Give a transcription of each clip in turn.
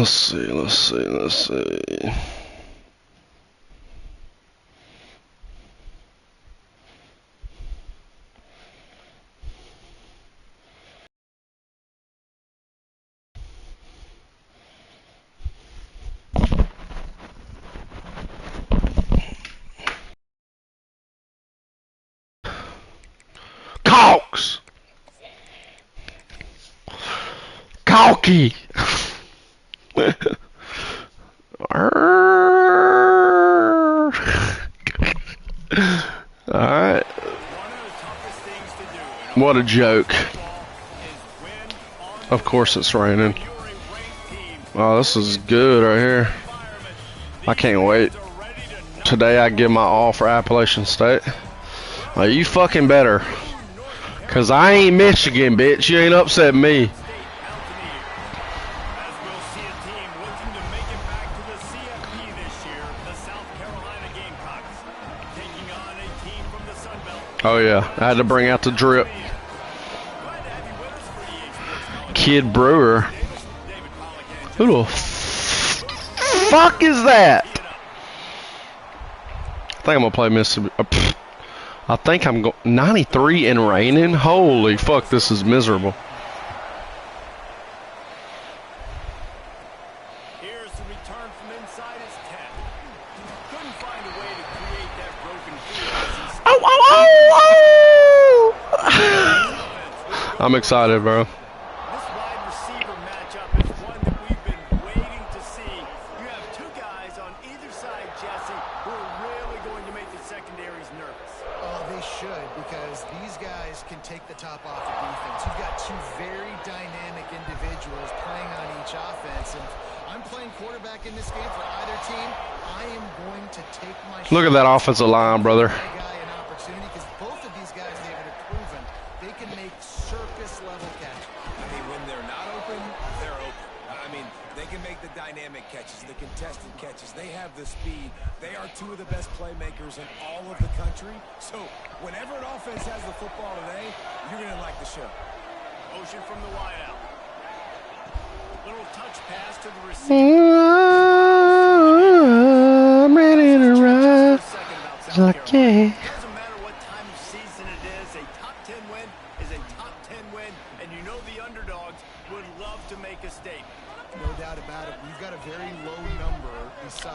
Let's see. Calks! Calky! Alright. What a joke. Of course it's raining. Oh, this is good right here. I can't wait. Today I give my all for Appalachian State. Oh, you fucking better. Cause I ain't Michigan, bitch. You ain't upset me. Oh yeah, I had to bring out the drip. Kid Brewer. Who the fuck is that? I think I'm gonna play Mississippi. I think I'm going 93 and raining. Holy fuck, this is miserable. Here's the return from inside his 10. Couldn't find a way to create that broken field. Oh! I'm excited, bro. This wide receiver matchup is one that we've been waiting to see. You have two guys on either side, Jesse, who are really going to make the secondaries nervous. Oh, they should, because these guys can take the top off of defense. You've got two very dynamic individuals playing on each offense, and I'm playing quarterback in this game for either team. I am going to take my Look at that offensive line, brother. an opportunity, because both of these guys, David, have proven they can make surface-level catches. I mean, when they're not open, they're open. I mean, they can make the dynamic catches, the contested catches. They have the speed. They are two of the best playmakers in all of the country. So whenever an offense has the football today, you're going to like the show. Motion from the wideout. Little touch pass to the receiver. I'm ready to run. Okay. Doesn't matter what time of season it is, a top 10 win is a top 10 win, and you know the underdogs would love to make a statement. No doubt about it. You've got a very low number.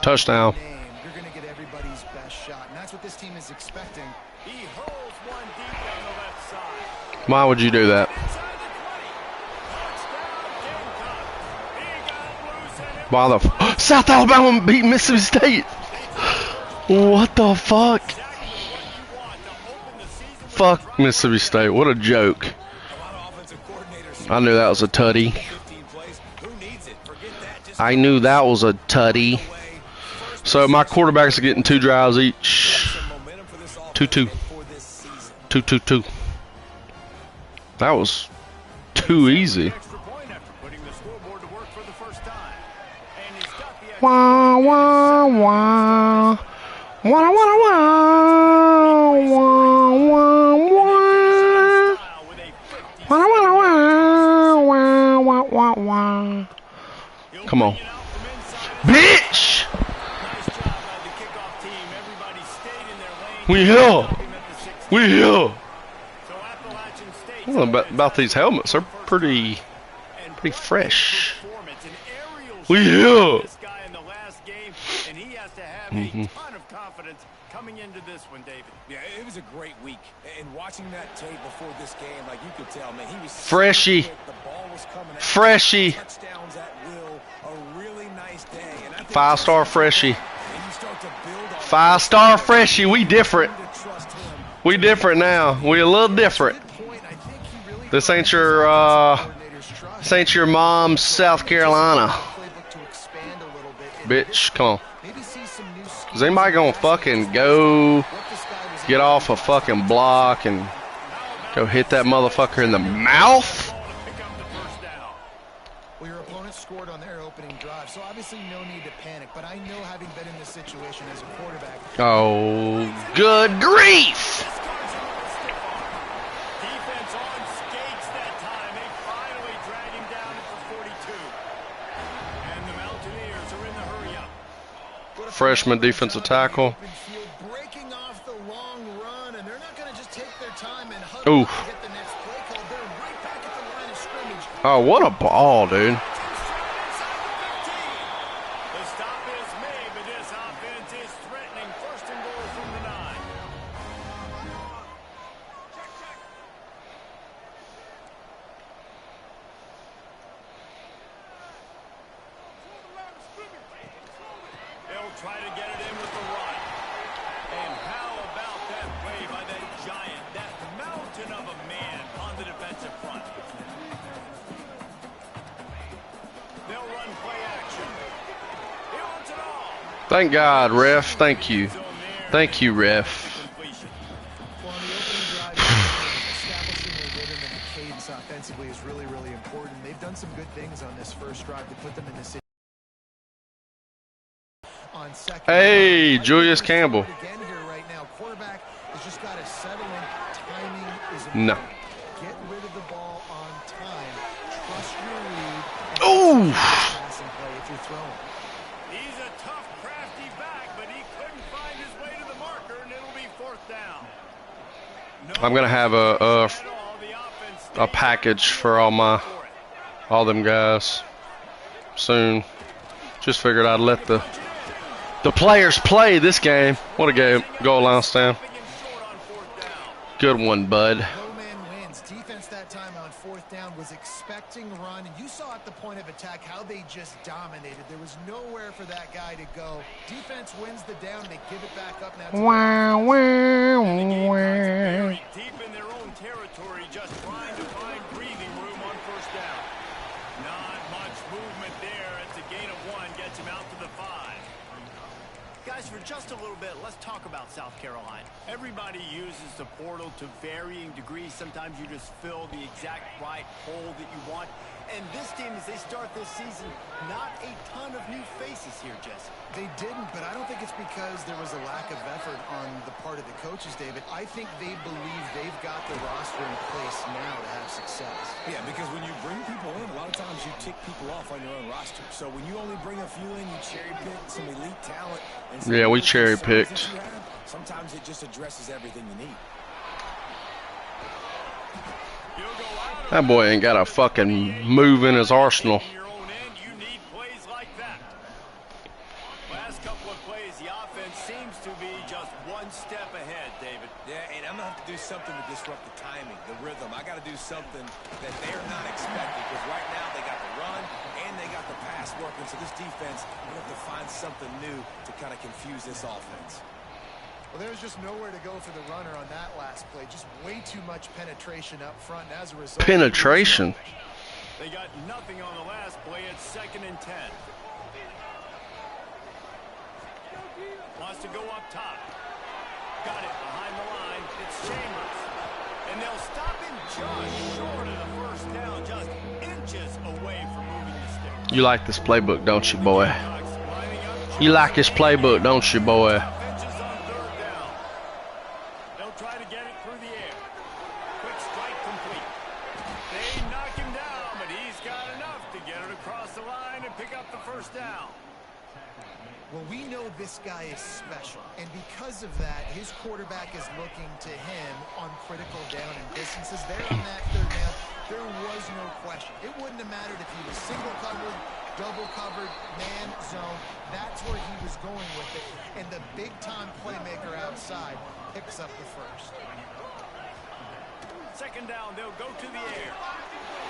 Touchdown. You're going to get everybody's best shot, and that's what this team is expecting. He hurls one deep down the left side. Why would you do that? Inside the 20. Touchdown, Gamecocks. He got loose and it Why the South Alabama beat Mississippi State? What the fuck? Fuck Mississippi State. What a joke. I knew that was a tutty. I knew that was a tutty. So my quarterbacks are getting 2 drives each. 2-2. 2-2-2. That was too easy. Wah, wah, wah. Wah, wah, wah, wah, wah, wah. Wah, wah, wah, wah, wah, wah. Come on. Bitch! We here. We here. Well, about these helmets, they're pretty fresh. We here. A ton of confidence coming into this one, David. Yeah, it was a great week. And watching that tape before this game, like you could tell, man, he was freshy. The ball was coming out. Freshy. Touchdowns at will. A really nice day. And I think 5-star freshy. and you start to build on 5-star freshy. We different. We different now. We a little different. This ain't your mom's South Carolina. Bitch, come on. Is anybody gonna fucking go get off a fucking block and go hit that motherfucker in the mouth? Well, your opponent scored on their opening drive, so obviously no need to panic. But I know, having been in this situation as a quarterback. Oh, good grief! defense on skates that time. They finally drag him down at the 42. And the Freshman defensive tackle. Breaking off the long run, and they're not going to just take their time and huddle Ooh. up to get the next play call. They're right back at the line of scrimmage. Oh, what a ball, dude. The stop is made, but this offense is threatening. First and goal from the 9. They'll try to get it in with the run. And how about that play by that giant, that mountain of a man on the defensive front? They'll run play action. He wants it all. Thank God, ref. Thank you. Thank you, ref. Well, on the opening drive, establishing a rhythm and a cadence offensively is really, really important. They've done some good things on this first drive to put them in the situation. On second. Hey, Julius Campbell. Again here right now. Quarterback has just got to settle in. Timing is No. important. Get rid of the ball on time. Trust your read. Ooh. Passing play if you're throwing. He's a tough, crafty back, but he couldn't find his way to the marker, and it'll be 4th down. I'm gonna have a package for all them guys soon. Just figured I'd let the players play this game. What a game. Goal line stand. Good one, bud. No man wins. Defense that time on 4th down was expecting run, and you saw at the point of attack how they just dominated. There was nowhere for that guy to go. Defense wins the down. They give it back up now. Wow, wow, wow. Very deep in their own territory, just trying to find breathing room on 1st down. Not much movement there. It's a gain of 1, gets him out to the 5. Guys, for just a little bit, let's talk about South Carolina. Everybody uses the portal to varying degrees. Sometimes you just fill the exact right hole that you want. And this team, as they start this season, not a ton of new faces here, Jesse. They didn't, but I don't think it's because there was a lack of effort on the part of the coaches, David. I think they believe they've got the roster in place now to have success. Yeah, because when you bring people in, a lot of times you tick people off on your own roster. So when you only bring a few in, you cherry pick some elite talent. And some Yeah, we elite cherry concerns picked. that you have. Sometimes it just addresses everything you need. That boy ain't got a fucking move in his arsenal. Your own end, you need plays like that. Last couple of plays, the offense seems to be just one step ahead, David. Yeah, and I'm going to have to do something to disrupt the timing, the rhythm. I got to do something that they're not expecting, because right now they got the run and they got the pass working. So this defense, we have to find something new to kind of confuse this offense. Well, there's just nowhere to go for the runner on that last play. Just way too much penetration up front. And as a result, Penetration. They got nothing on the last play. It's 2nd and 10. Wants to go up top. Got it behind the line. It's Chambers. And they'll stop him just short of the 1st down, just inches away from moving the stick. You like this playbook, don't you, boy? You like this playbook, don't you, boy? Benches on 3rd down. They'll try to get it through the air. Quick strike complete. They knock him down, but he's got enough to get it across the line and pick up the 1st down. Well, we know this guy is special, and because of that, his quarterback is looking to him on critical down and distances. There on that 3rd down, there was no question. It wouldn't have mattered if he was single covered, double covered, man zone. That's where he was going with it, and the big-time playmaker outside picks up the 1st. 2nd down, they'll go to the air.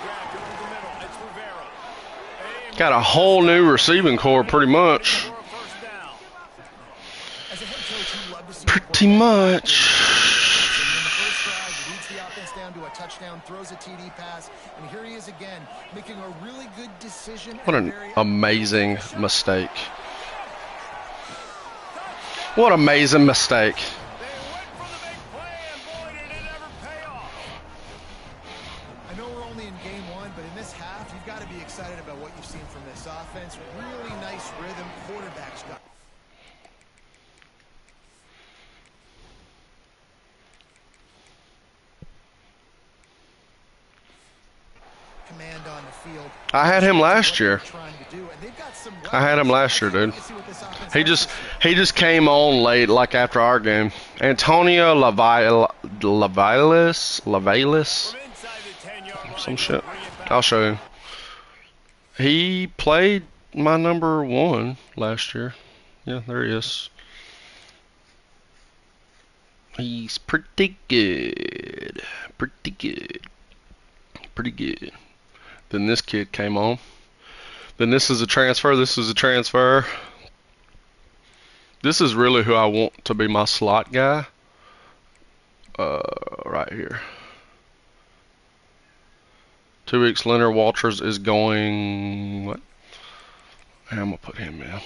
Grabbed over the middle. It's Rivera. Got a whole new receiving core, pretty much. For a 1st down. As a head coach, you love to see Pretty much. in the first drive, he leads the offense down to a touchdown, throws a TD pass, and here he is again, making a really good decision. What an amazing mistake. What amazing mistake. They went for the big play, and boy, did it ever pay off. I know we're only in game 1, but in this half, you've got to be excited about what you've seen from this offense. Really nice rhythm. Quarterback's got command stand on the field. I had him last year. Trying to do, and they've got some I had him last year, dude. See what this offense He does just this year. he just came on late, like after our game. Antonio Lavailis, From inside the 10-yard line, some they'll shit. bring it back. I'll show you. He played my number 1 last year. Yeah, there he is. He's pretty good. Pretty good. Pretty good. Then this kid came on. Then this is a transfer. This is a transfer. This is really who I want to be my slot guy. Right here. 2 weeks. Leonard Walters is going. What? I'm gonna put him in.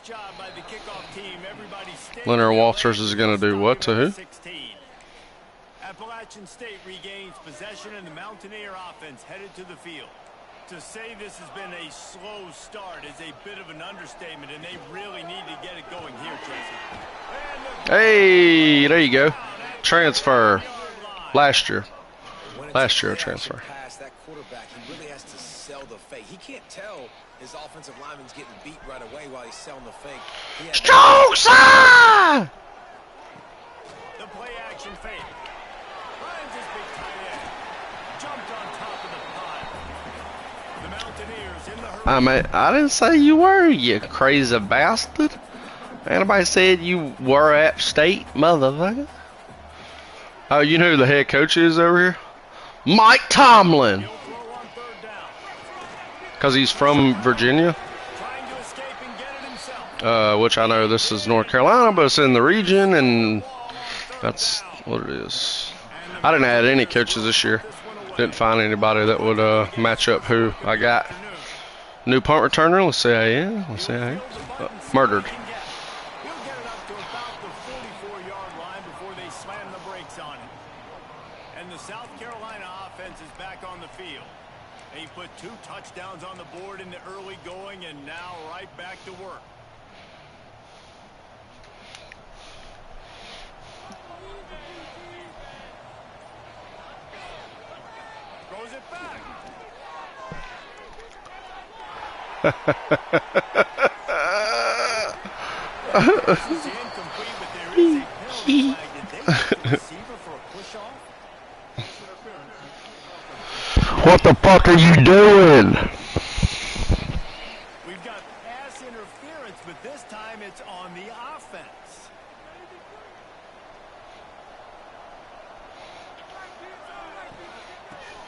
Job by the kickoff team. Everybody stay Leonard in their Walters lanes. is gonna do what to who? 16. Appalachian State regains possession, and the Mountaineer offense headed to the field. To say this has been a slow start is a bit of an understatement, and they really need to get it going here, Jesse. Hey, there you go. Transfer. Last year. Last year, a transfer. Pass, that quarterback, he really has to sell the fake. He can't tell his offensive lineman's getting beat right away while he's selling the fake. He has Strong side! The play action fake. Finds his big tight end. Jumped on top of the pile. The Mountaineers in the hurry. I didn't say you were, you crazy bastard. Anybody said you were App State, motherfucker? Oh, you know who the head coach is over here? Mike Tomlin. He'll throw on 3rd down. Because he's from Virginia. Trying to escape and get it himself. Which I know this is North Carolina, but it's in the region, and that's what it is. I didn't add any coaches this year. Didn't find anybody that would match up who I got. New punt returner. Let's see how he is. Let's see how he is. Murdered. He'll get it up to about the 44-yard line before they slam the brakes on it. And the South Carolina offense is back on the field. They put 2 touchdowns on the board in the early going, and now right back to work. Throws it back. This is incomplete, but there is a penalty flag. Did they get the receiver for a push-off? What the fuck are you doing? We've got pass interference, but this time it's on the offense.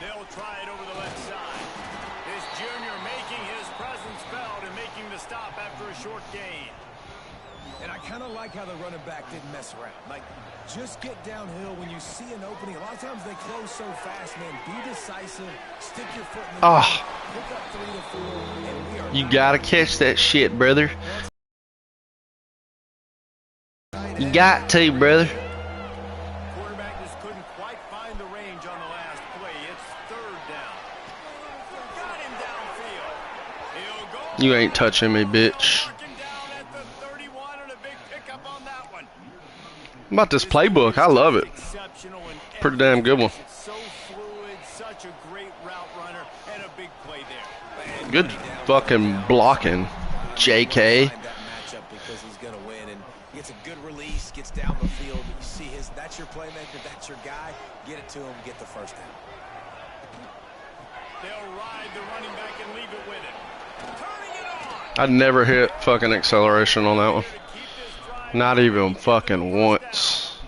They'll try it over the left side. This junior making his presence felt and making the stop after a short gain. And I kind of like how the running back didn't mess around. Like, just get downhill when you see an opening. A lot of times they close so fast, man. Be decisive. Stick your foot in the Oh. pick up 3 to 4, and we are You gotta catch that shit, brother. You got to, brother. Quarterback just couldn't quite find the range on the last play. It's 3rd down. Got him downfield. He'll go. You ain't touching me, bitch. Marking down at the 31 and a big pickup on that one. About this playbook, I love it. Exceptional in Pretty damn good one. It's so fluid, such a great route runner, and a big play there. Good fucking blocking, JK. that matchup because he's going to win, and he gets a good release, gets down the field. You see his, that's your playmaker, that's your guy. Get it to him, get the first down. They'll ride the running back and leave it with him. Turning it on. I'd never hit fucking acceleration on that one. To keep this drive Not even fucking once.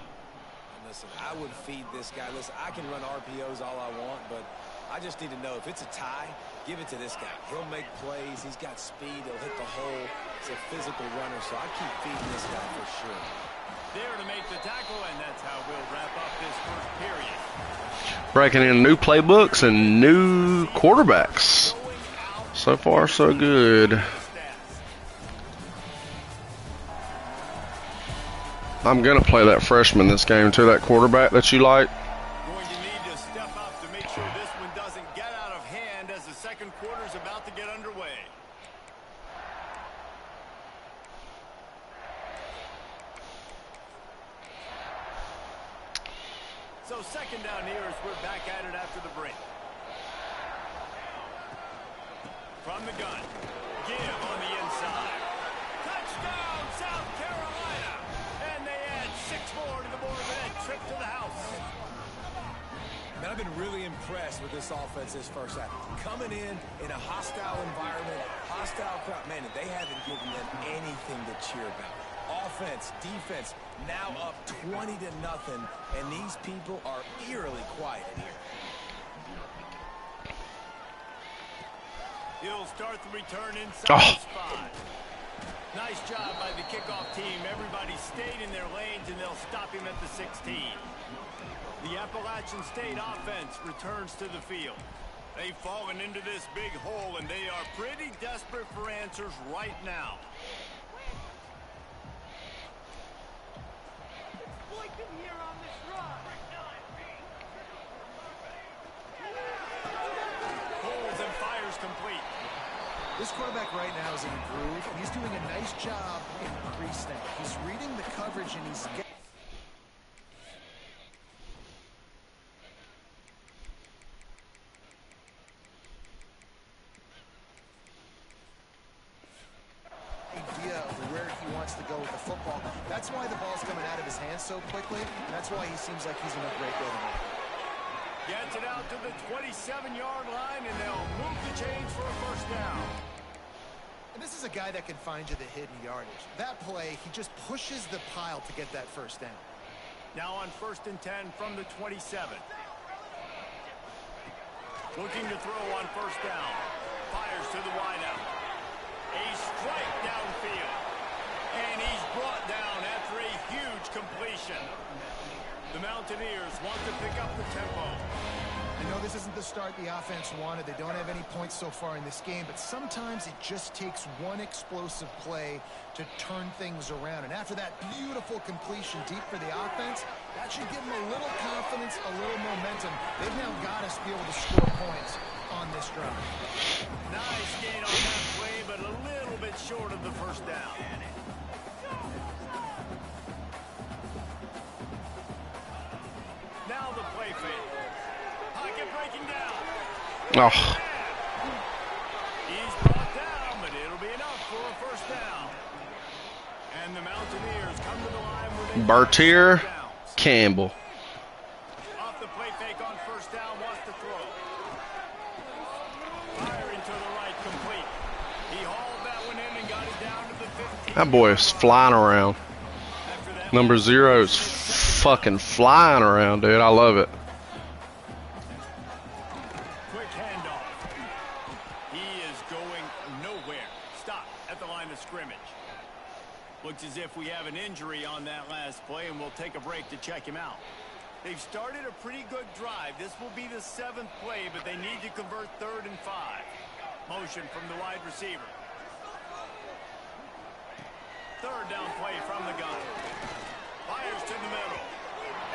Listen, I would feed this guy. Listen, I can run RPOs all I want, but I just need to know if it's a tie, give it to this guy. He'll make plays. He's got speed. He'll hit the hole. He's a physical runner, so I keep feeding this guy for sure. there to make the tackle, and that's how we'll wrap up this first period. Breaking in new playbooks and new quarterbacks. So far, so good. I'm gonna play that freshman this game too, that quarterback that you like. Going to need to step up to make sure this one doesn't get out of hand as the second quarter is about to get underway. So second down here as we're back at it after the break. from the gun. Give on the inside. Touchdown, South Carolina. And they add 6 more to the board with that trip to the house. Man, I've been really impressed with this offense this first half. Coming in a hostile environment, hostile crowd. Man, they haven't given them anything to cheer about. Offense, defense, now up 20-0, and these people are eerily quiet in here. He'll start the return inside the spot. Nice job by the kickoff team. Everybody stayed in their lanes, and they'll stop him at the 16. The Appalachian State offense returns to the field. They've fallen into this big hole, and they are pretty desperate for answers right now. Pulls and fires complete. This quarterback right now is in a groove, and he's doing a nice job in pre-snap. He's reading the coverage, and he's getting idea of where he wants to go with the football. That's why the ball's coming out of his hands so quickly, and that's why he seems like he's in a great rhythm. Gets it out to the 27-yard line, and they'll move the chains for a first down. And this is a guy that can find you the hidden yardage. That play, he just pushes the pile to get that first down. Now on 1st and 10 from the 27. Looking to throw on 1st down. Fires to the wideout. A strike downfield. And he's brought down after a huge completion. The Mountaineers want to pick up the tempo. I know this isn't the start the offense wanted. They don't have any points so far in this game, but sometimes it just takes one explosive play to turn things around. And after that beautiful completion deep for the offense, that should give them a little confidence, a little momentum. They've now got to be able to score points on this drive. Nice gain on that play, but a little bit short of the first down. Now the play fake. Pocket breaking down. Oh. He's brought down, but it'll be enough for a first down. And the Mountaineers come to the line with a Bertier Campbell. Off the play fake on 1st down, wants to throw. Firing to the right, complete. He hauled that one in and got it down to the 15. That boy is flying around. Number 0 is fucking flying around, dude. I love it. Quick handoff. He is going nowhere. Stop at the line of scrimmage. Looks as if we have an injury on that last play, and we'll take a break to check him out. They've started a pretty good drive. This will be the 7th play, but they need to convert 3rd and 5. Motion from the wide receiver. 3rd down play from the gun. Fires to the middle.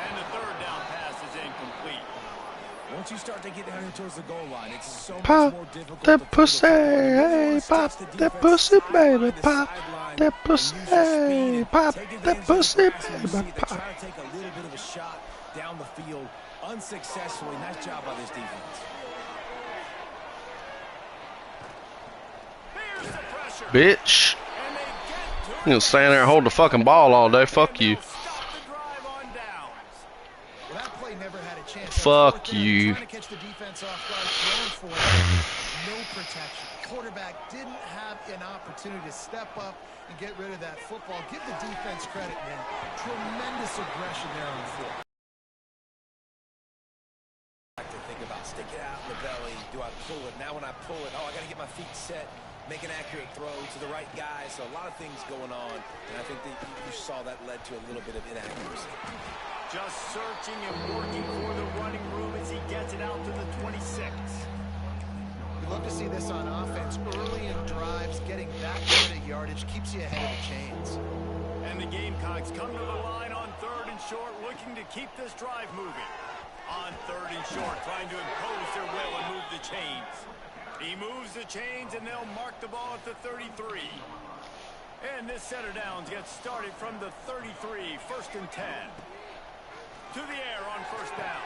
And the 3rd down pass is incomplete. Once you start to get down here towards the goal line, it's so Pop much more difficult that to pussy, hey, pop that pussy, baby, pop that pussy, hey, pop that pussy, baby, pop. Try to take a little bit of a shot down the field unsuccessfully. Nice job by this defense. Here's the pressure. Bitch. And they get to You gonna stand there and hold the fucking ball all day? Fuck you. Stop the drive on downs. Well, that play never had a chance. Fuck you. Trying to catch the defense off guard, thrown for it. No protection. Quarterback didn't have an opportunity to step up and get rid of that football. Give the defense credit, man. Tremendous aggression there on the field. I like to think about stick it out in the belly. Do I pull it? Now when I pull it, oh, I got to get my feet set, make an accurate throw to the right guy. So a lot of things going on, and I think that you saw that led to a little bit of inaccuracy. Just searching and working for the running room as he gets it out to the 26. We love to see this on offense. Early in drives, getting that kind of yardage keeps you ahead of the chains. And the Gamecocks come to the line on 3rd and short, looking to keep this drive moving. On 3rd and short, trying to impose their will and move the chains. He moves the chains, and they'll mark the ball at the 33. And this set of downs gets started from the 33, 1st and 10. To the air on 1st down.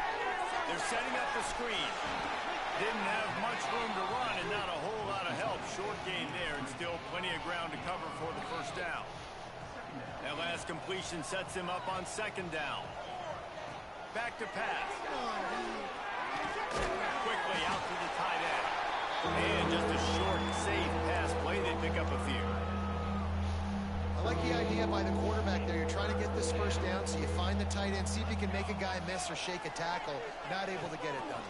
They're setting up the screen. Didn't have much room to run and not a whole lot of help. Short gain there and still plenty of ground to cover for the first down. That last completion sets him up on second down. Back to pass. Quickly out to the tight end. And just a short, safe pass play. They pick up a few. I like the idea by the quarterback there. You're trying to get this first down, so you find the tight end, see if you can make a guy miss or shake a tackle. Not able to get it done.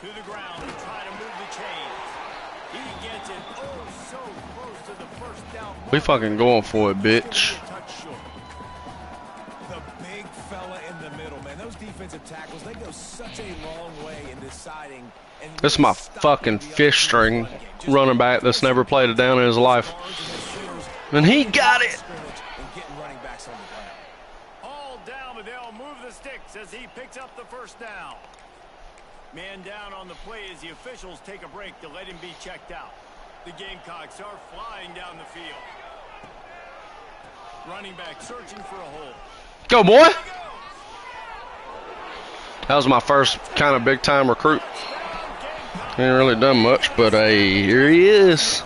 To the ground and try to move the chains. He gets it so close to the first down. We fucking going for it, bitch. The big fella in the middle, man. Those defensive tackles, they go such a long way in deciding. This is my fucking fish string running back that's never played a down in his life. And he got it. All down, but they'll move the sticks as he picks up the first down. Man down on the play as the officials take a break to let him be checked out. The Gamecocks are flying down the field. Running back searching for a hole. Go, boy. That was my first kind of big-time recruit. He ain't really done much, but hey, here he is.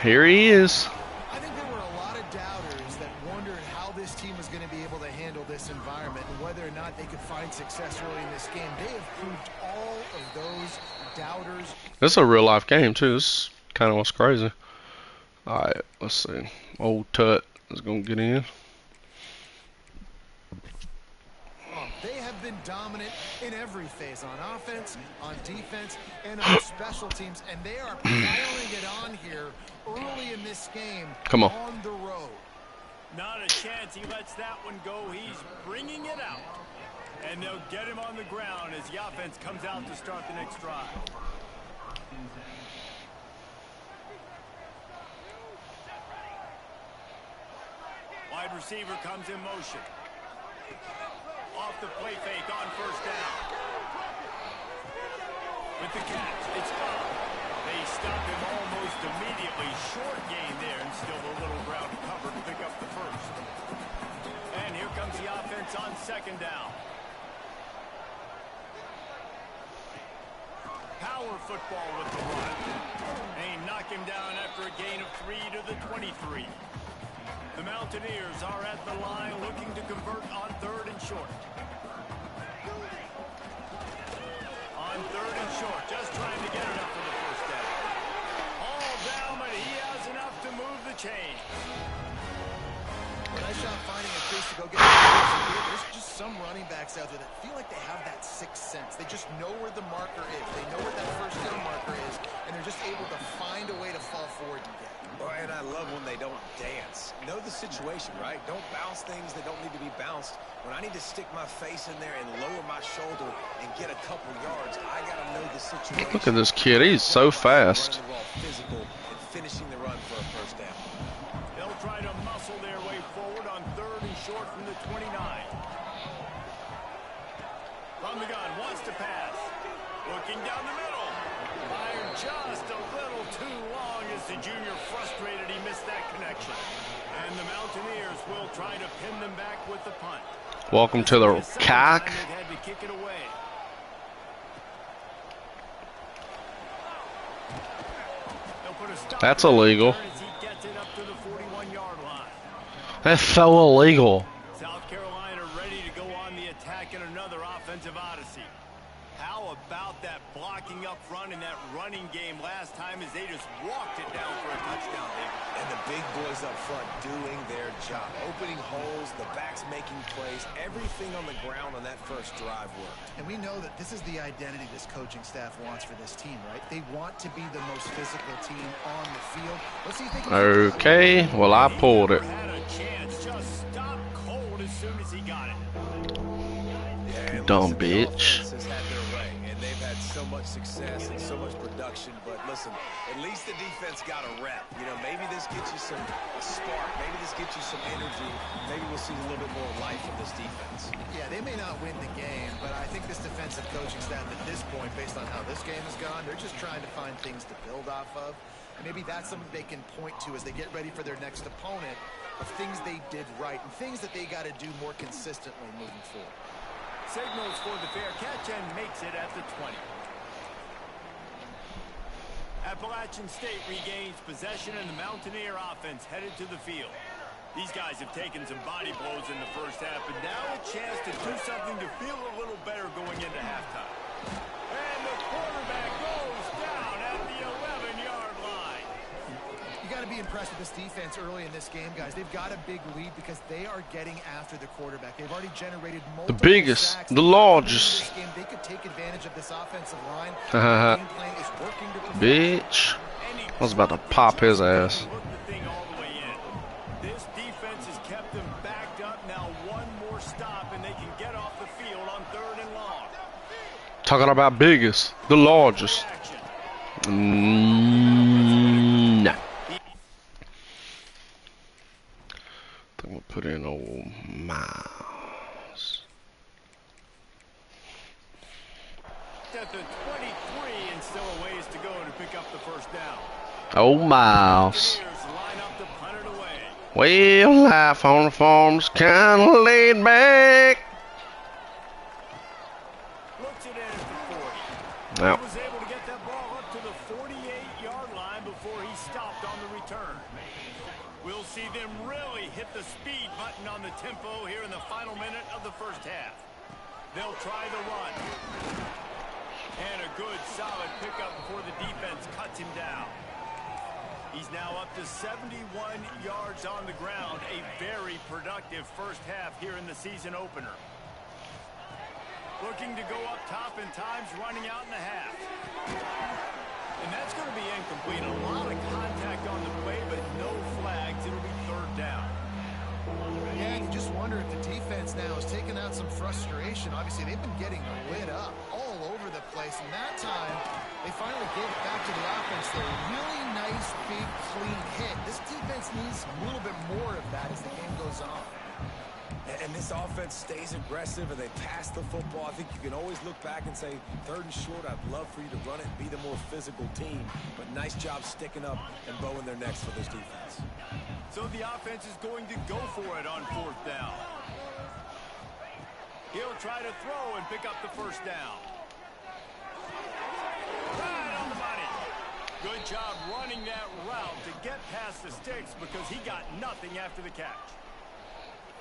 Here he is. I think there were a lot of doubters that wondered how this team was going to be able to handle this environment and whether or not they could find success early in this game. They have proved all of those doubters. This is a real-life game, too. This is kind of what's crazy. All right, let's see. Old Tut is going to get in. They have been dominant in every phase, on offense, on defense, and on special teams, and they are piling it on here early in this game. Come on. On the road. Not a chance he lets that one go. He's bringing it out. And they'll get him on the ground as the offense comes out to start the next drive. Wide receiver comes in motion. Off the play fake on first down. With the catch, it's up. They stop him almost immediately. Short gain there and still a little ground to cover to pick up the first. And here comes the offense on second down. Power football with the run. They knock him down after a gain of 3 to the 23. The Mountaineers are at the line looking to convert on third and short. On third and short, just trying to get it up for the first down. All down, but he has enough to move the chains. Nice shot finding a crease to go get the There's just some running backs out there that feel like they have that sixth sense. They just know where the marker is. They know where that first down marker is, and they're just able to find a way to fall forward and get it. Oh, and I love when they don't dance. Know the situation, right? Don't bounce things that don't need to be bounced. When I need to stick my face in there and lower my shoulder and get a couple yards, I got to know the situation. Look at this kid. He's so fast. Physical and finishing the run for a first down. They'll try to muscle their way forward on third and short from the 29. From the gun, wants to pass. Looking down the middle. Fired just a little too long as the junior frustrated he missed that connection. And the Mountaineers will try to pin them back with the punt. Welcome to the cock. Had to kick it away. That's illegal. As he gets it up to the 41-yard line. That's so illegal. South Carolina ready to go on the attack in another offensive odyssey. How about that blocking up front and that running game last time as they just walked it down for a touchdown, David? And the big boys up front doing their job. Opening holes, the backs making plays. Everything on the ground on that first drive worked. And we know that this is the identity this coaching staff wants for this team, right? They want to be the most physical team on the field. Let's see if they can. Okay, well, I pulled it. Had a chance, just stopped cold as soon as he got it. Yeah, Dumb listen, bitch. the offense has had their way, and they've had so much success and so much production. But listen, at least the defense got a rep. You know, maybe this gets you a spark. Maybe this gets you some energy. Maybe we'll see a little bit more life from this defense. Yeah, they may not win the game, but I think this defensive coaching staff at this point, based on how this game has gone, they're just trying to find things to build off of. And maybe that's something they can point to as they get ready for their next opponent, of things they did right and things that they got to do more consistently moving forward. Signals for the fair catch and makes it at the 20. Appalachian State regains possession and the Mountaineer offense headed to the field. These guys have taken some body blows in the first half, but now a chance to do something to feel a little better going into halftime. And the quarterback goes down at the 11-yard line. You got to be impressed with this defense early in this game, guys. They've got a big lead because they are getting after the quarterback. They've already generated multiple sacks. The largest. This game, they could take advantage of this offensive line. Haha. Game plan is working to Bitch. I was about to pop his ass. Look the thing all the way in. This defense has kept them backed up. Now one more stop and they can get off the field on 3rd and long. Talking about biggest, the largest. Nah. I'm gonna put in old Miles. At the 23 and still a ways to go to pick up the first down. Oh, Miles. Line up to punt it away. Well, life on the farm's kinda laid back. Looks it in at the 40. Yep. He was able to get that ball up to the 48-yard line before he stopped on the return. We'll see them really hit the speed button on the tempo here in the final minute of the first half. They'll try the run. And a good, solid pickup before the defense cuts him down. He's now up to 71 yards on the ground. A very productive first half here in the season opener. Looking to go up top in times, running out in the half. And that's going to be incomplete. A lot of contact on the play, but no flags. It'll be 3rd down. Yeah, and you just wonder if the defense now is taking out some frustration. Obviously, they've been getting lit up all over the place. And that time, they finally gave it back to the offense there. Really nice, big, clean hit. This defense needs a little bit more of that as the game goes on. And this offense stays aggressive and they pass the football. I think you can always look back and say, 3rd and short, I'd love for you to run it and be the more physical team. But nice job sticking up and bowing their necks for this defense. So the offense is going to go for it on 4th down. He'll try to throw and pick up the first down. Right on the money. Good job running that route to get past the sticks because he got nothing after the catch.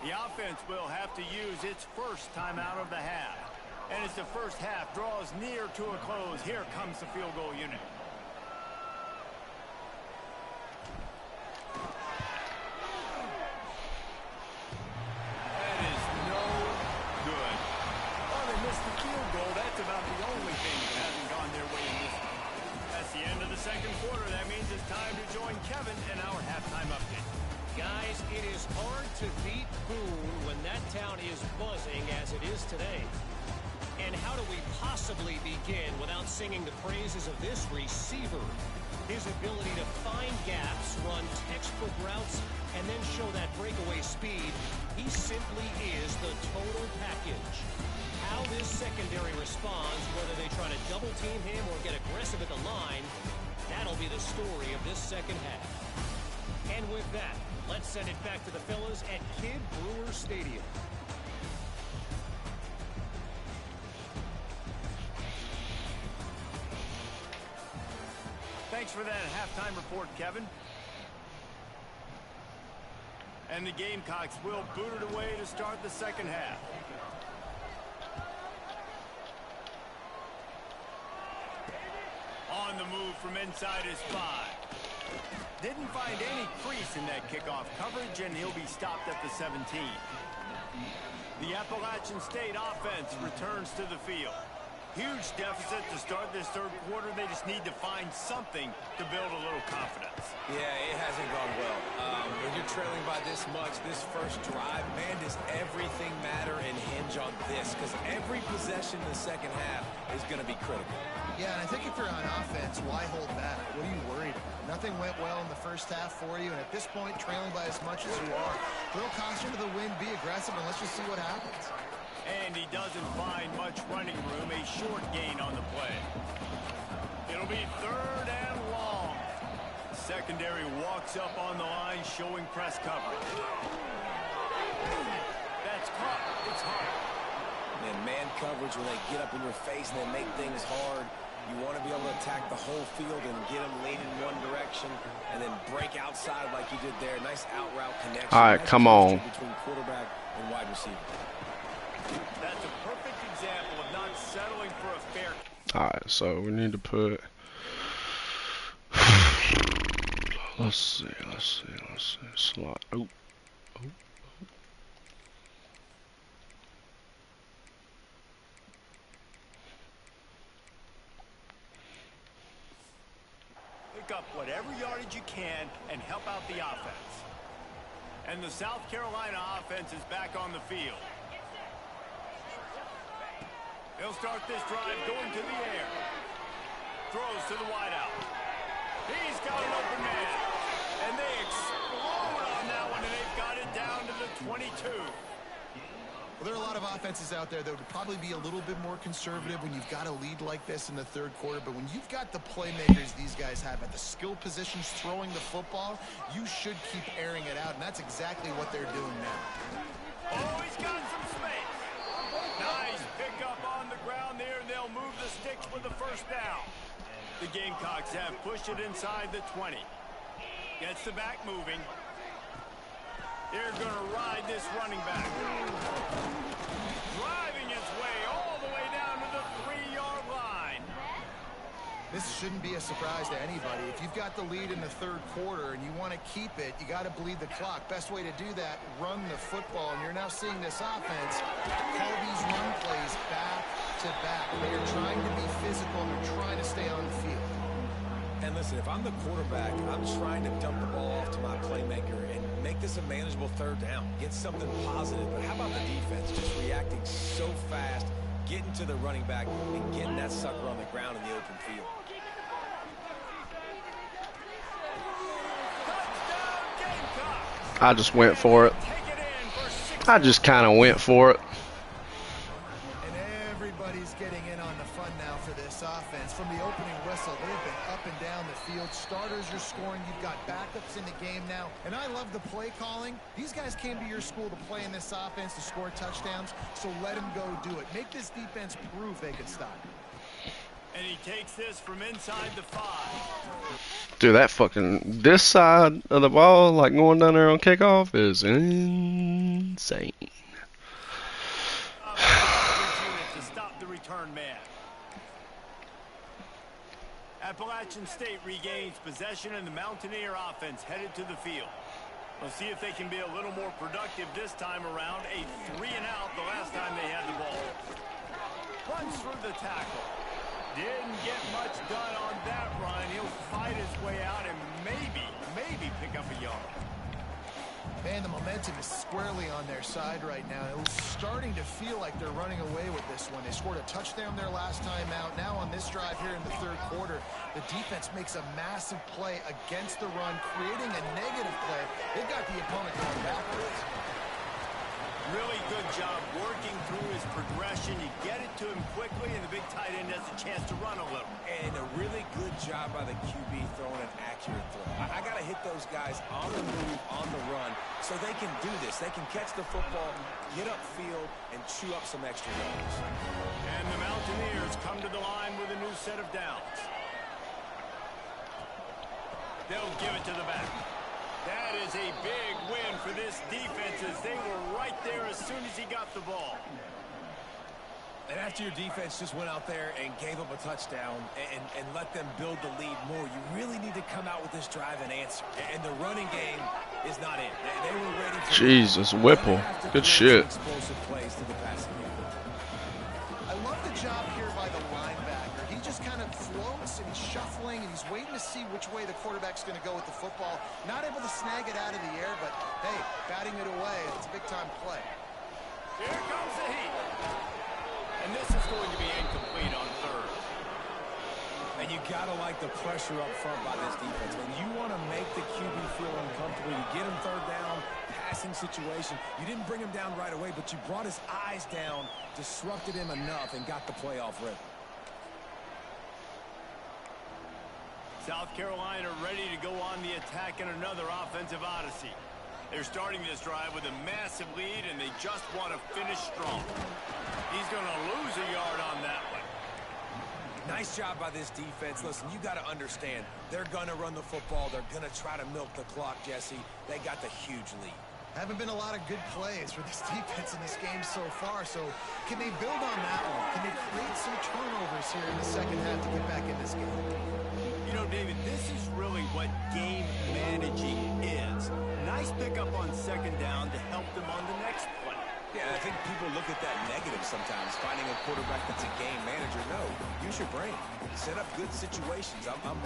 The offense will have to use its first timeout of the half. And as the first half draws near to a close, here comes the field goal unit. That is no good. Oh, they missed the field goal. That's about the only thing that hasn't gone their way in this one. That's the end of the second quarter. That means it's time to join Kevin in our halftime update. Guys, it is hard to beat Boone when that town is buzzing as it is today. And how do we possibly begin without singing the praises of this receiver? His ability to find gaps, run textbook routes, and then show that breakaway speed, he simply is the total package. How this secondary responds, whether they try to double team him or get aggressive at the line, that'll be the story of this second half. And with that, let's send it back to the fellas at Kidd Brewer Stadium. Thanks for that halftime report, Kevin. And the Gamecocks will boot it away to start the second half. On the move from inside his 5. Didn't find any crease in that kickoff coverage, and he'll be stopped at the 17. The Appalachian State offense returns to the field. Huge deficit to start this third quarter. They just need to find something to build a little confidence. Yeah, it hasn't gone well. When you're trailing by this much, this first drive, man, does everything matter and hinge on this? Because every possession in the second half is going to be critical. Yeah, and I think if you're on offense, why hold back? What are you worried about? Nothing went well in the first half for you, and at this point, trailing by as much as you are, throw caution to the wind, be aggressive, and let's just see what happens. And he doesn't find much running room, a short gain on the play. It'll be 3rd and long. Secondary walks up on the line, showing press coverage. That's caught. It's hard. And man coverage, when they get up in your face and they make things hard, You want to be able to attack the whole field and get them leaning one direction and then break outside like you did there. Nice out route connection. All right, come on. Between quarterback and wide receiver. That's a perfect example of not settling for a fair. All right, so we need to put. Let's see. Slot. Oh. Pick up whatever yardage you can and help out the offense. And the South Carolina offense is back on the field. They'll start this drive going to the air. Throws to the wideout. He's got an open man. And they explode on that one, and they've got it down to the 22. Well, there are a lot of offenses out there that would probably be a little bit more conservative when you've got a lead like this in the third quarter. But when you've got the playmakers these guys have at the skill positions throwing the football, you should keep airing it out. And that's exactly what they're doing now. Oh, he's got some space. Nice pickup on the ground there, and they'll move the sticks for the first down. The Gamecocks have pushed it inside the 20. Gets the back moving. They're going to ride this running back. Driving its way all the way down to the 3-yard line. This shouldn't be a surprise to anybody. If you've got the lead in the third quarter and you want to keep it, you got to bleed the clock. Best way to do that, run the football. And you're now seeing this offense call these run plays back to back. They are trying to be physical and they're trying to stay on the field. And listen, if I'm the quarterback, I'm trying to dump the ball off to my playmaker and make this a manageable third down. Get something positive. But how about the defense just reacting so fast, getting to the running back and getting that sucker on the ground in the open field? I just went for it. I just kind of went for it. And everybody's getting in on the fun now for this offense. From the opening whistle, they've been up and down the field. Starters are scoring. You've got backups in the game now. And I love the play calling. These guys came to your school to play in this offense to score touchdowns, so let them go do it. Make this defense prove they can stop it. And he takes this from inside the 5. Dude, that fucking, this side of the ball, like going down there on kickoff, is insane. To stop the return man. Appalachian State regains possession, and the Mountaineer offense headed to the field. We'll see if they can be a little more productive this time around. A 3-and-out the last time they had the ball. Runs through the tackle. Didn't get much done on that run. He'll fight his way out and maybe pick up a yard. Man, the momentum is squarely on their side right now. It was starting to feel like they're running away with this one. They scored a touchdown their last time out. Now on this drive here in the third quarter, the defense makes a massive play against the run, creating a negative play. They've got the opponent going backwards. Really good job working through his progression. You get it to him quickly, and the big tight end has a chance to run a little. And a really good job by the QB throwing an accurate throw. I got to hit those guys on the move, on the run, so they can do this. They can catch the football, get upfield, and chew up some extra yards. And the Mountaineers come to the line with a new set of downs. They'll give it to the back. That is a big win for this defense, as they were right there as soon as he got the ball. And after your defense just went out there and gave up a touchdown and let them build the lead more, you really need to come out with this drive and answer. And the running game is not in. They were ready for Jesus, Whipple. Good shit. Explosive plays to the passing game. I love the job here by the linebacker. He just kind of floats and he's shuffling and he's waiting to see which way the quarterback's going to go with the football. Not able to snag it out of the air, but hey, batting it away, it's a big-time play. Here comes the heat. And this is going to be incomplete on third. And you got to like the pressure up front by this defense. When you want to make the QB feel uncomfortable, you get him third down, passing situation. You didn't bring him down right away, but you brought his eyes down, disrupted him enough, and got the playoff rhythm. South Carolina ready to go on the attack in another offensive odyssey. They're starting this drive with a massive lead, and they just want to finish strong. He's going to lose a yard on that one. Nice job by this defense. Listen, you got to understand, they're going to run the football. They're going to try to milk the clock, Jesse. They got the huge lead. Haven't been a lot of good plays for this defense in this game so far, so can they build on that one? Can they create some turnovers here in the second half to get back in this game? You know, David, this is really what game managing is. Nice pickup on second down to help them on the next play. Yeah, I think people look at that negative sometimes, finding a quarterback that's a game manager. No, use your brain. Set up good situations. On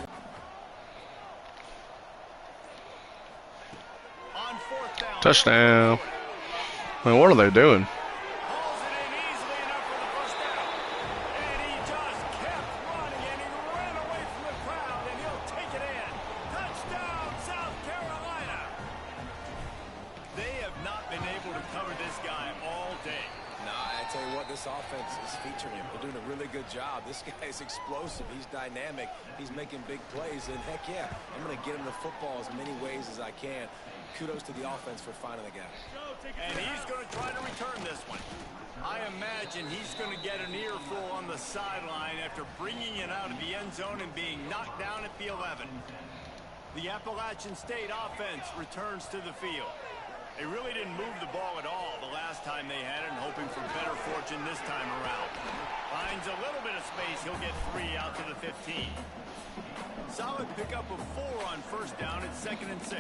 fourth down. Touchdown. Man, what are they doing? Hauls it in easily enough for the first down. And he just kept running, and he ran away from the crowd, and he'll take it in. Touchdown, South Carolina. They have not been able to cover this guy all day. Nah, I tell you what, this offense is featuring him. They're doing a really good job. This guy's explosive. He's dynamic. He's making big plays. And heck yeah, I'm going to get him the football as many ways as I can. Kudos to the offense for finding the guy. And he's going to try to return this one. I imagine he's going to get an earful on the sideline after bringing it out of the end zone and being knocked down at the 11. The Appalachian State offense returns to the field. They really didn't move the ball at all the last time they had it, and hoping for better fortune this time around. Finds a little bit of space. He'll get 3 out to the 15. Solid pickup of 4 on first down. It's 2nd and 6.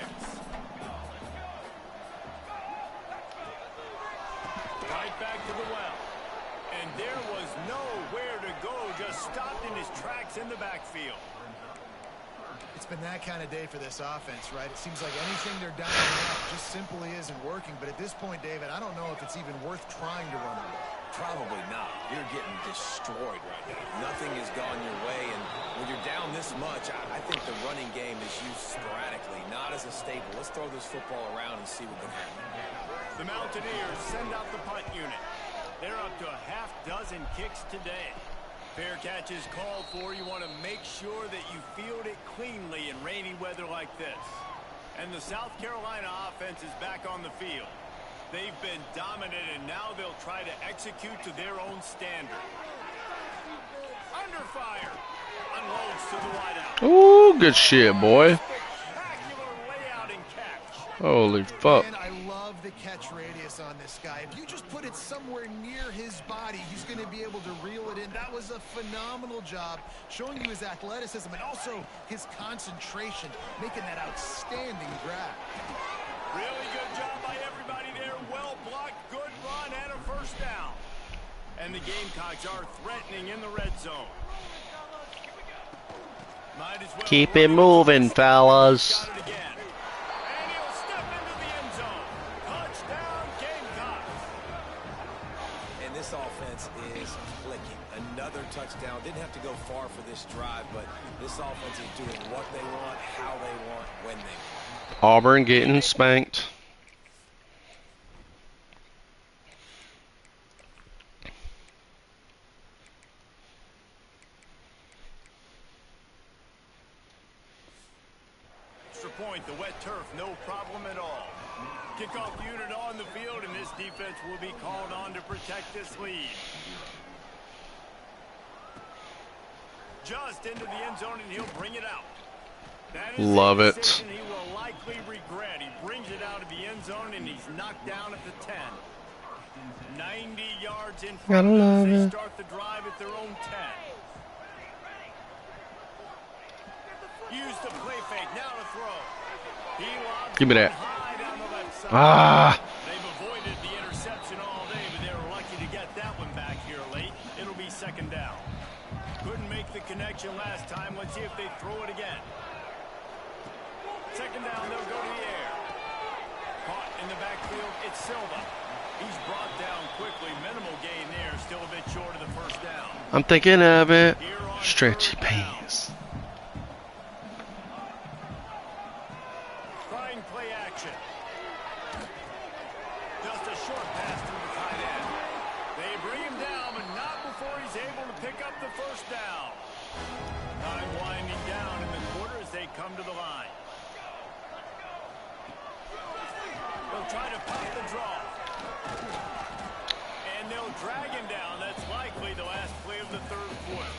Right back to the well. And there was nowhere to go. Just stopped in his tracks in the backfield. It's been that kind of day for this offense, right? It seems like anything they're dialing up just simply isn't working. But at this point, David, I don't know if it's even worth trying to run the ball. Probably not. You're getting destroyed right now. Nothing has gone your way, and when you're down this much, I think the running game is used sporadically, not as a staple. Let's throw this football around and see what can happen. The Mountaineers send out the punt unit. They're up to a half dozen kicks today. Fair catch is called for. You want to make sure that you field it cleanly in rainy weather like this. And the South Carolina offense is back on the field. They've been dominant, and now they'll try to execute to their own standard. Under fire. Unloads to the wideout. Ooh, good shit, boy. Spectacular layout and catch. Holy fuck. And I love the catch radius on this guy. If you just put it somewhere near his body, he's going to be able to reel it in. That was a phenomenal job, showing you his athleticism and also his concentration, making that outstanding grab. Really good job by everybody there. Well blocked, good run, and a first down. And the Gamecocks are threatening in the red zone. Might as well Keep it moving, fellas. Got it again. And he'll step into the end zone. Touchdown, Gamecocks. And this offense is clicking. Another touchdown. Didn't have to go far for this drive, but this offense is doing what they want, how they want, when they want. Auburn getting spanked. Extra point, the wet turf, no problem at all. Kickoff unit on the field, and this defense will be called on to protect this lead. Just into the end zone, and he'll bring it out. That is Love a it. decision he will likely regret. He brings it out of the end zone, and he's knocked down at the 10. 90 yards in front Gotta of love them. They it. start the drive at their own 10. Use the play fake. Now to throw. He lobs Give me one that. high down the left side. Ah. They've avoided the interception all day, but they were lucky to get that one back here late. It'll be 2nd down. Couldn't make the connection last time. Let's see if they throw it again. 2nd down, they'll go to the air. Caught in the backfield, it's Silva. He's brought down quickly. Minimal gain there, still a bit short of the first down. I'm thinking of it. Here on Stretchy 3rd down. pants. Trying play action. Just a short pass to the tight end. They bring him down, but not before he's able to pick up the first down. Time winding down in the quarter as they come to the line. They'll try to pop the draw. And they'll drag him down. That's likely the last play of the 3rd quarter.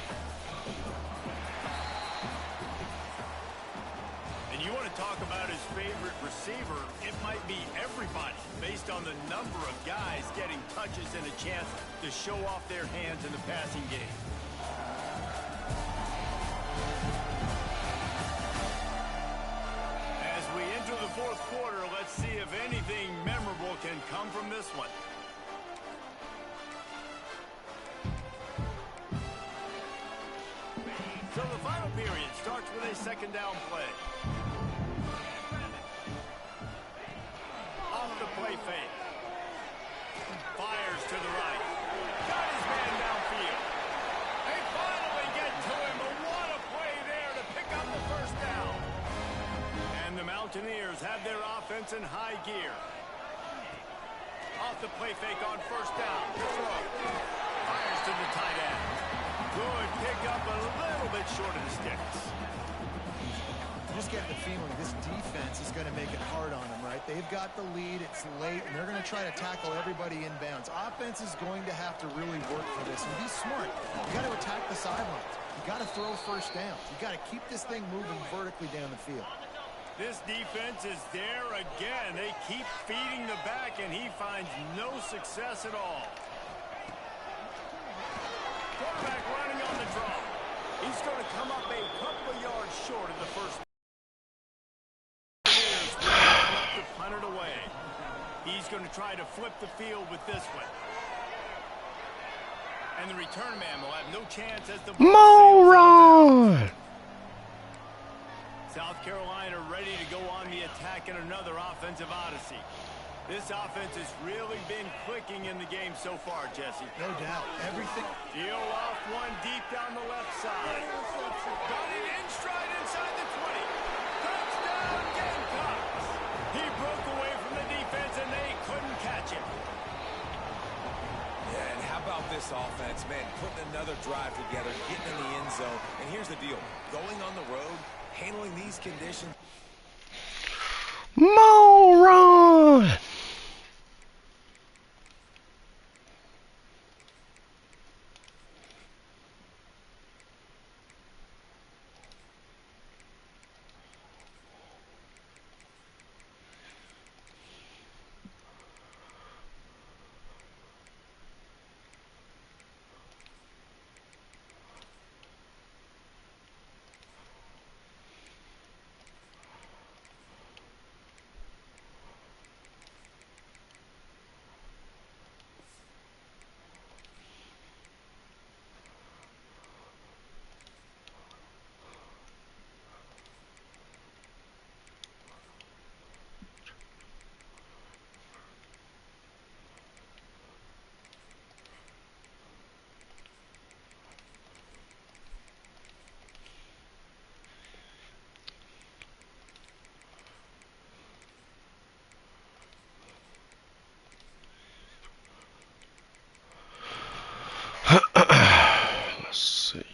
And you want to talk about his favorite receiver, it might be everybody based on the number of guys getting touches and a chance to show off their hands in the passing game. As we enter the fourth quarter, let's see if anything memorable can come from this one. So the final period starts with a second down play. Off the play fake. Fires to the right. Got his man downfield. They finally get to him, but what a play there to pick up the first down. And the Mountaineers have their offense in high gear. Off the play fake on first down. To throw. Fires to the tight end. Good pick up, a little bit short of the sticks. You just get the feeling this defense is going to make it hard on them, right? They've got the lead, it's late, and they're going to try to tackle everybody inbounds. Offense is going to have to really work for this and be smart. You got to attack the sidelines. You got to throw first downs. You got to keep this thing moving vertically down the field. This defense is there again. They keep feeding the back, and he finds no success at all. Quarterback running on the draw. He's going to come up a couple of yards short of the first. To punt it away. He's going to try to flip the field with this one. And the return man will have no chance as the Moron! South Carolina ready to go on the attack in another offensive odyssey. This offense has really been clicking in the game so far, Jesse. No doubt. Everything. Deal off one deep down the left side. Got it in stride inside the 20. Touchdown, Gamecocks. He broke away from the defense, and they couldn't catch him. Yeah, and how about this offense, man? Putting another drive together, getting in the end zone. And here's the deal. Going on the road, handling these conditions. Moron! Let's see.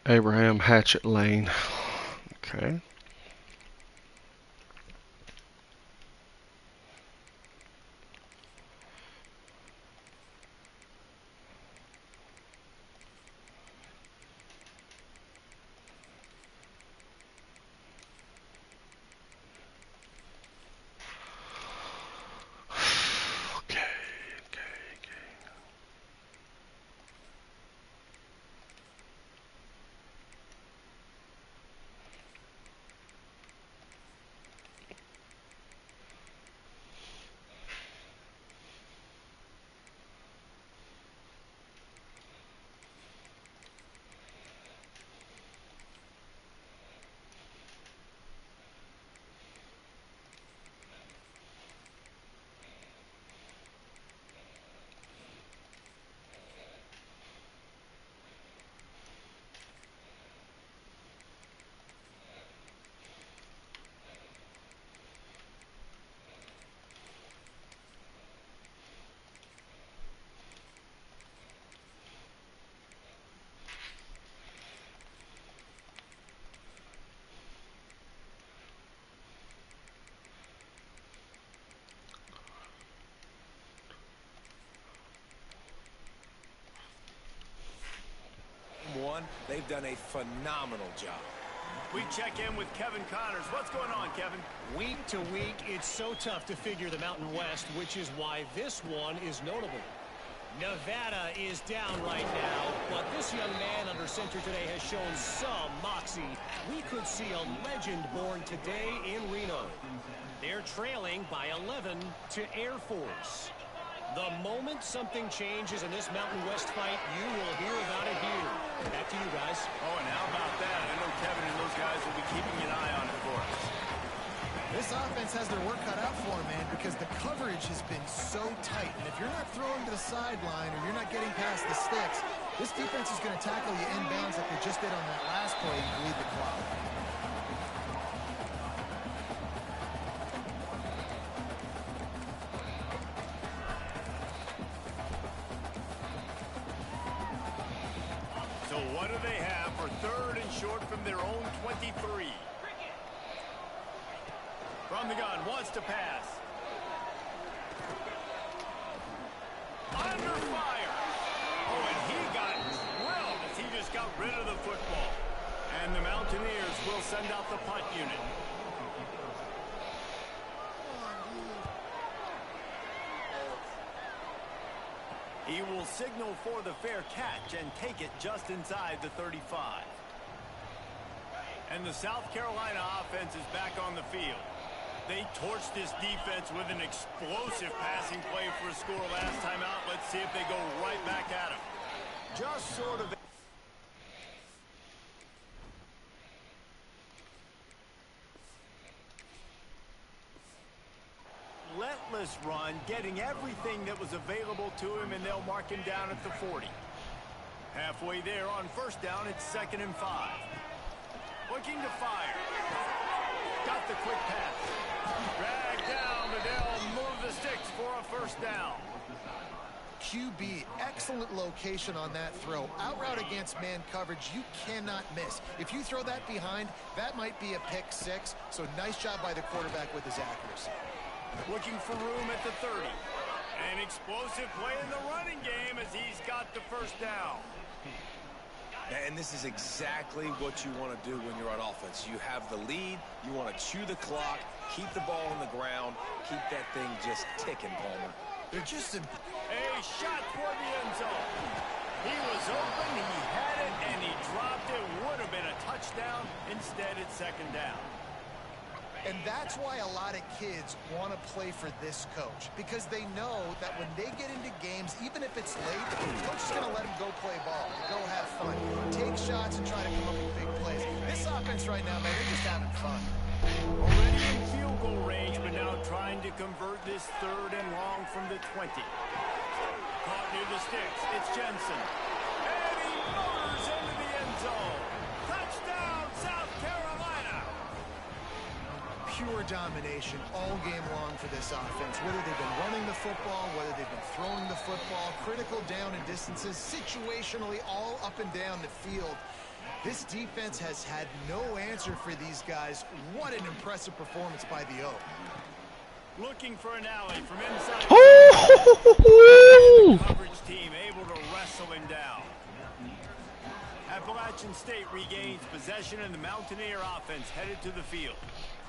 Abraham Hatchet Lane. Okay. They've done a phenomenal job. We check in with Kevin Connors. What's going on, Kevin? Week to week, it's so tough to figure the Mountain West, which is why this one is notable. Nevada is down right now, but this young man under center today has shown some moxie. We could see a legend born today in Reno. They're trailing by 11 to Air Force. The moment something changes in this Mountain West fight, you will hear about it here. Back to you guys. Oh, and how about that? I know Kevin and those guys will be keeping an eye on it for us. This offense has their work cut out for them, man, because the coverage has been so tight. And if you're not throwing to the sideline or you're not getting past the sticks, this defense is going to tackle you inbounds like they just did on that last play and bleed the clock. So what do they have for 3rd and short from their own 23? From the gun, wants to pass. Under fire. Oh, and he got drilled as he just got rid of the football. And the Mountaineers will send out the punt unit. He will signal for the fair catch and take it just inside the 35. And the South Carolina offense is back on the field. They torched this defense with an explosive passing play for a score last time out. Let's see if they go right back at him. Just sort of... relentless run, getting everything that was available to him, and they'll mark him down at the 40. Halfway there on 1st down, it's 2nd and 5. Looking to fire. Got the quick pass. Drag down, but they'll move the sticks for a 1st down. QB, excellent location on that throw. Out route against man coverage, you cannot miss. If you throw that behind, that might be a pick 6. So nice job by the quarterback with his accuracy. Looking for room at the 30. An explosive play in the running game as he's got the 1st down. And this is exactly what you want to do when you're on offense. You have the lead, you want to chew the clock, keep the ball on the ground, keep that thing just ticking, Palmer. They're just a shot toward the end zone. He was open, he had it, and he dropped it. Would have been a touchdown. Instead, it's 2nd down. And that's why a lot of kids want to play for this coach, because they know that when they get into games, even if it's late, the coach is going to let them go play ball, go have fun, take shots and try to come up with big plays. This offense right now, man, they're just having fun. Already in field goal range, but now trying to convert this 3rd and long from the 20. Caught near the sticks. It's Jensen. And he motors into the end zone. Touchdown, South Carolina. Pure domination all game long for this offense. Whether they've been running the football, whether they've been throwing the football, critical down and distances, situationally all up and down the field. This defense has had no answer for these guys. What an impressive performance by the O. Looking for an alley from inside. Ooh! The coverage team able to wrestle him down. Appalachian State regains possession, and the Mountaineer offense headed to the field.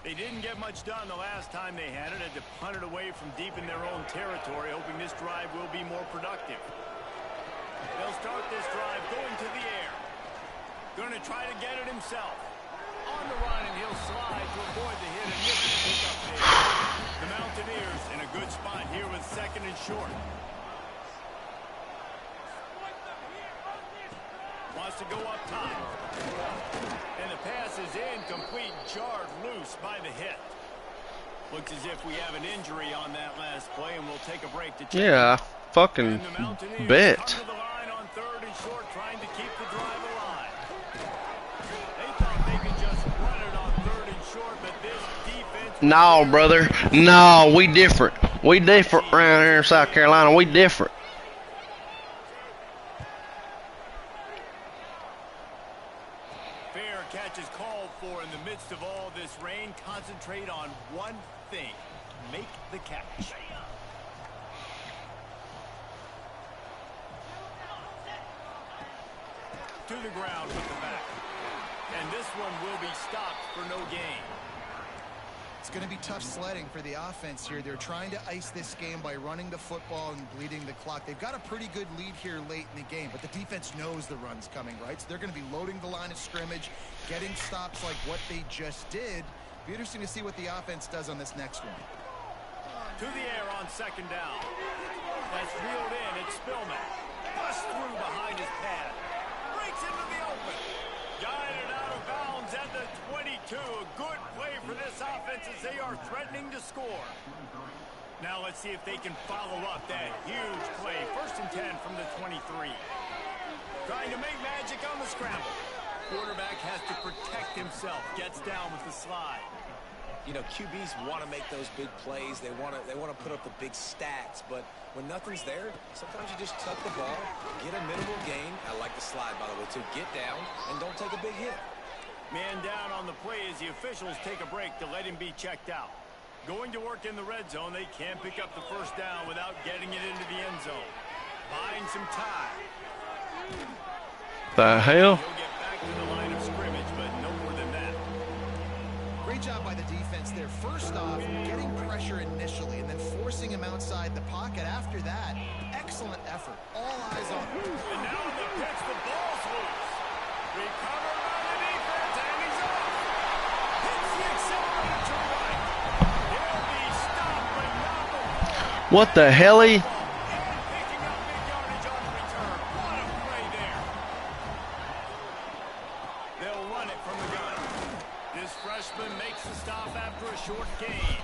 They didn't get much done the last time they had it to punt it away from deep in their own territory, hoping this drive will be more productive. They'll start this drive going to the air. Going to try to get it himself. On the run, and he'll slide to avoid the hit and miss the pickup there. The Mountaineers in a good spot here with 2nd and short. Wants to go up top. And the pass is incomplete, jarred loose by the hit. Looks as if we have an injury on that last play, and we'll take a break to check. Yeah, fucking bet. Come to the line on 3rd and short, trying to keep the drive alive. They thought they could just run it on 3rd and short, but this defense... No, brother. No, we different. We different around here in South Carolina. We different. Fair catch is called for in the midst of all this rain. Concentrate on one thing. Make the catch. To to the ground with the back. And this one will be stopped for no gain. It's going to be tough sledding for the offense here. They're trying to ice this game by running the football and bleeding the clock. They've got a pretty good lead here late in the game, but the defense knows the run's coming, right? So they're going to be loading the line of scrimmage, getting stops like what they just did. Be interesting to see what the offense does on this next one. To the air on second down. That's reeled in. It's Spillman. Busts through behind his pad. Breaks into the open. Guided out of bounds at the 22. A good play for this offense as they are threatening to score. Now let's see if they can follow up that huge play. 1st and 10 from the 23. Trying to make magic on the scramble. Quarterback has to protect himself. Gets down with the slide. You know, QBs want to make those big plays. They want to put up the big stats. But when nothing's there, sometimes you just tuck the ball, get a minimal gain. I like the slide, by the way, to get down and don't take a big hit. Man down on the play as the officials take a break to let him be checked out. Going to work in the red zone. They can't pick up the first down without getting it into the end zone. Buying some time. The hell? He'll get back to the line of scrimmage, but no more than that. Great job by the defense there. First off, getting pressure initially and then forcing him outside the pocket. After that, excellent effort. All eyes on him. And now on the pitch, the ball's loose. Recovered by the defense, and he's off. Hits the accelerator to right. He'll be stopped, but not before. What the helly? And picking up big yardage on the return. What a play there. They'll run it from the gun. This freshman makes the stop after a short gain.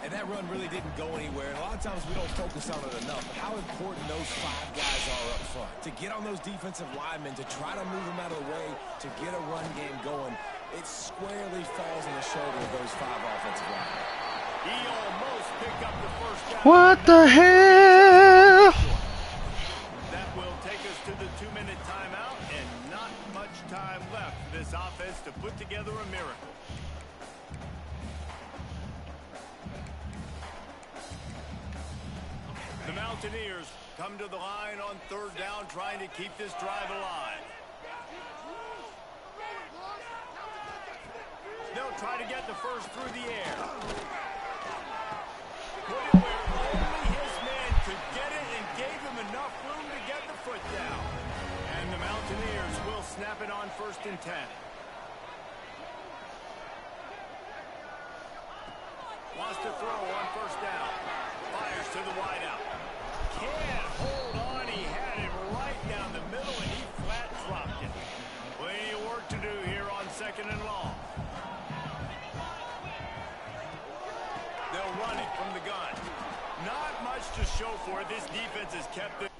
And that run really didn't go anywhere. And a lot of times we don't focus on it enough. But how important those 5 guys are up front. To get on those defensive linemen, to try to move them out of the way, to get a run game going, it squarely falls on the shoulder of those 5 offensive linemen. He almost picked up the first down. What the hell? That will take us to the 2-minute timeout, and not much time left for this offense to put together a miracle. The Mountaineers come to the line on 3rd down, trying to keep this drive alive. They'll try to get the first through the air. Put it where only his man could get it and gave him enough room to get the foot down. And the Mountaineers will snap it on 1st and 10. Wants to throw on 1st down. Fires to the wideout. Can't hold on. He had it right down the middle, and he flat dropped it. Plenty of work to do here on 2nd and long. They'll run it from the gun. Not much to show for it. This defense has kept it.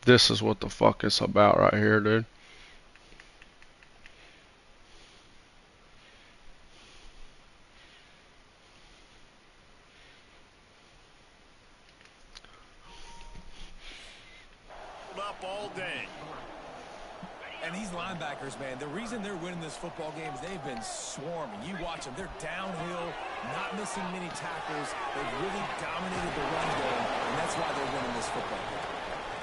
This is what the fuck it's about right here, dude. Up all day. And these linebackers, man, the reason they're winning this football game is they've been swarming. You watch them. They're downhill, not missing many tackles. They've really dominated the run game, and that's why they're winning this football game.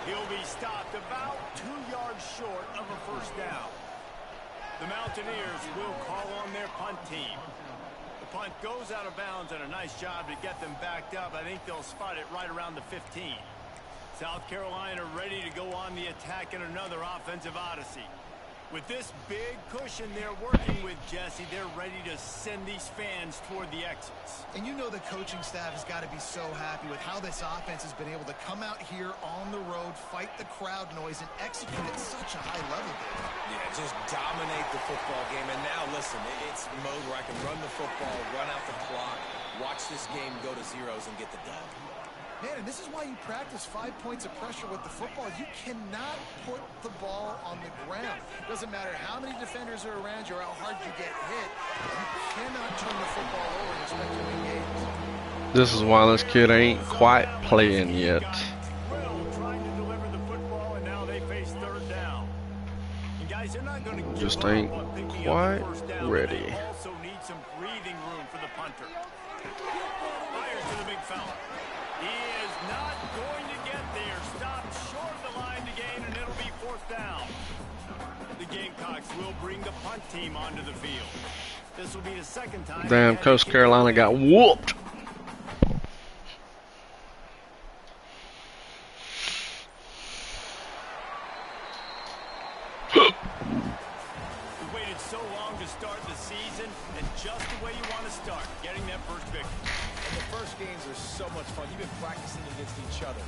He'll be stopped about 2 yards short of a first down. The Mountaineers will call on their punt team. The punt goes out of bounds, and a nice job to get them backed up. I think they'll spot it right around the 15. South Carolina ready to go on the attack in another offensive odyssey. With this big cushion they're working with, Jesse, they're ready to send these fans toward the exits. And you know the coaching staff has got to be so happy with how this offense has been able to come out here on the road, fight the crowd noise, and execute at such a high level, Dave. Yeah, just dominate the football game. And now, listen, it's mode where I can run the football, run out the clock, watch this game go to zeros and get the dub. Man, and this is why you practice 5 points of pressure with the football. You cannot put the ball on the ground. Doesn't matter how many defenders are around you or how hard you get hit. You cannot turn the football over and expect to win games. This is why this kid ain't quite playing yet. Trying to deliver the football, and now they face 3rd down. And guys, they're not going to Just ain't quite ready. They also need some breathing room for the punter. Fires to the big fella. He is not going to get there. Stopped short of the line to gain, and it'll be 4th down. The Gamecocks will bring the punt team onto the field. This will be the 2nd time. Damn, Coast Carolina got whooped. We waited so long to start the season, and just the way you want to start, getting that first victory. And the first games are so much fun. You've been practicing against each other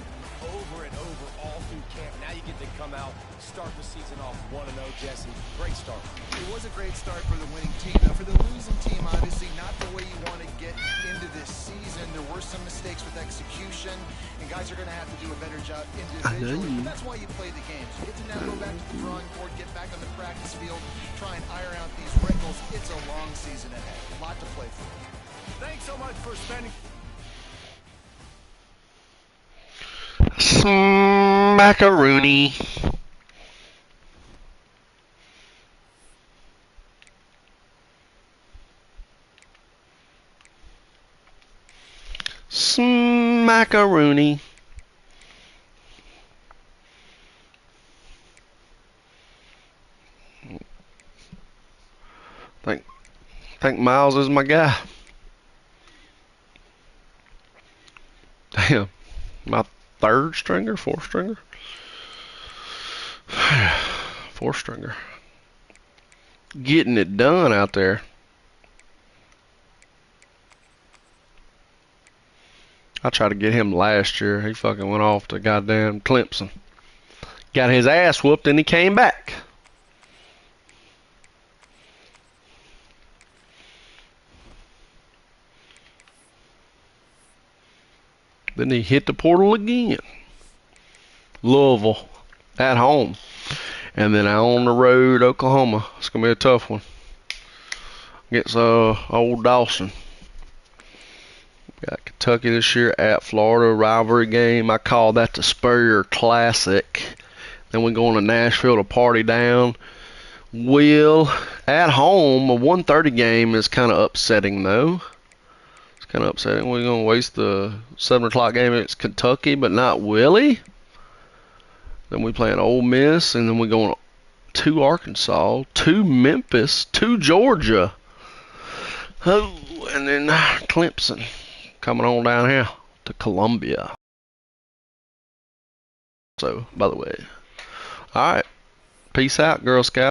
over and over all through camp. Now you get to come out, start the season off 1-0, Jesse. Great start. It was a great start for the winning team. Now, for the losing team, obviously not the way you want to get into this season. There were some mistakes with execution, and guys are going to have to do a better job individually. But that's why you play the games. You get to now go back to the drawing board, get back on the practice field, try and iron out these wrinkles. It's a long season ahead. A lot to play for. Thanks so much for spending... Macaroni. Macaroni. Think Miles is my guy. Damn, my 3rd stringer, 4th stringer, 4th stringer, getting it done out there. I tried to get him last year. He fucking went off to goddamn Clemson. Got his ass whooped and he came back. Then he hit the portal again. Louisville at home. And then out on the road, Oklahoma. It's going to be a tough one. Against old Dawson. Got Kentucky this year at Florida, rivalry game. I call that the Spurrier Classic. Then we go on to Nashville to party down. Will, at home, a 1:30 game is kind of upsetting, though. It's kind of upsetting. We're going to waste the 7 o'clock game against Kentucky, but not Willie. Then we play an Ole Miss, and then we go to Arkansas, to Memphis, to Georgia. Oh, and then Clemson coming on down here to Columbia. So, by the way. All right. Peace out, Girl Scout.